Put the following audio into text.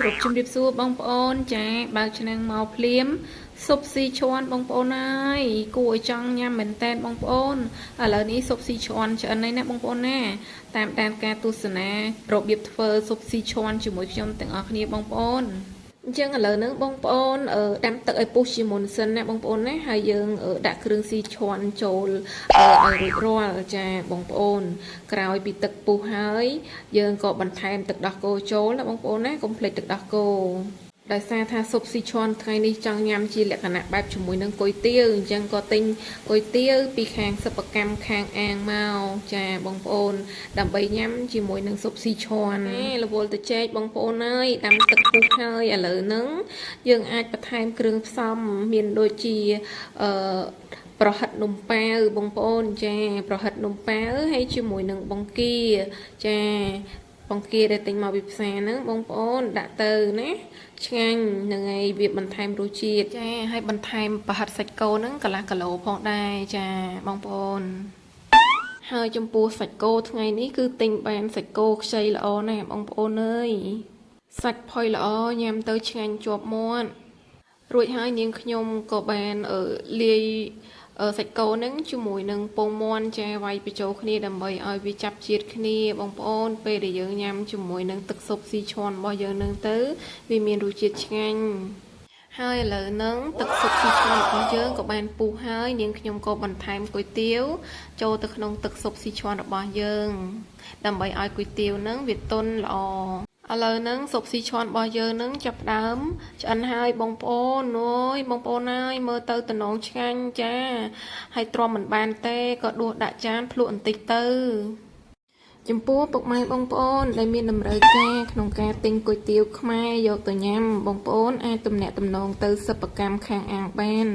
គ្រប់ជំរាបសួរបងប្អូនចាបើកឆ្នាំងមកភ្លាមស៊ុបស៊ីឈាន់បងប្អូនហើយគួរឲ្យចង់ញ៉ាំមែនតើបងប្អូនឥឡូវនេះស៊ុបស៊ីឈាន់ឆ្អិនហើយណាបងប្អូនណាតាមដានការទស្សនារបៀបធ្វើស៊ុបស៊ីឈាន់ជាមួយខ្ញុំទាំងអស់គ្នាបងប្អូនអញ្ចឹងឥឡូវហ្នឹងបងប្អូនដាំទឹកឲ្យពុះជាមុនសិនណាបងប្អូនណាហើយយើងដាក់គ្រឿងស៊ីឈាន់ចូលឲ្យរួចរាល់ចាបងប្អូនក្រោយពីទឹកពុះហើយយើងក៏បន្ថែមទឹកដោះគោចូលណាបងប្អូនណាកុំភ្លេចទឹកដោះគោដោយសារថាស៊ុបស៊ីឈាន់ថ្ងៃនេះចង់ញ៉ាំជាលក្ខណៈបែបជាមួយនឹងគុយទាវអញ្ចឹងក៏ទិញគុយទាវពីខាងសិប្បកម្មខាងអាងមកចាបងប្អូនដើម្បីញ៉ាំជាមួយនឹងស៊ុបស៊ីឈាន់រវល់ទៅចែកបងប្អូនអើយដាំទឹកពុះហើយឥឡូវហ្នឹងយើងអាចបន្ថែមគ្រឿងផ្សំមានដូចជាប្រហិតនំប៉ាវបងប្អូនចាប្រហិតនំប៉ាវហើយជាមួយនឹងបង្គាចាបង្គាដែលទិញមកពីផ្សារហ្នឹងបងប្អូនដាក់ទៅណាឆ្ងាញ់ហ្នឹងហើយវាបន្ថែមរសជាតិចាហើយបន្ថែមប្រហិតសាច់គោហ្នឹងកន្លះគីឡូផងដែរចាបងប្អូនហើយចំពោះសាច់គោថ្ងៃនេះគឺទិញបានសាច់គោខ្ចីល្អណាស់បងប្អូនអើយសាច់ផុយល្អញ៉ាំទៅឆ្ងាញ់ជាប់មាត់រួចហើយនាងខ្ញុំក៏បានលាយសាច់គោនឹងជាមួយនឹងពងមាន់ចាវាយបញ្ចូលគ្នាដើម្បីឲ្យវាចាប់ជាតិគ្នាបងប្អូនពេលដែលយើងញ៉ាំជាមួយនឹងទឹកស៊ុបស៊ីឈាន់របស់យើងនឹងទៅវាមានរសជាតិឆ្ងាញ់ហើយឥឡូវហ្នឹងទឹកស៊ុបស៊ីឈាន់របស់យើងក៏បានពុះហើយនាងខ្ញុំក៏បន្ថែមគុយទាវចូលទៅក្នុងទឹកស៊ុបស៊ីឈាន់របស់យើងដើម្បីឲ្យគុយទាវហ្នឹងវាទន់ល្អឥឡូវហ្នឹងស៊ុបស៊ីឈាន់របស់យើងហ្នឹងចាប់ផ្ដើមឆ្អិនហើយបងប្អូនអើយបងប្អូនអើយមើលទៅតំណងឆ្ងាញ់ចាហើយទ្រាំមិនបានទេក៏ដួសដាក់ចានភ្លក់បន្តិចទៅចំពោះពុកម៉ែបងប្អូនដែលមានតម្រូវការក្នុងការទិញគុយទាវខ្មែរយកទៅញ៉ាំបងប្អូនអាចទំនាក់ទំនងទៅសិប្បកម្មខាងអាងបាន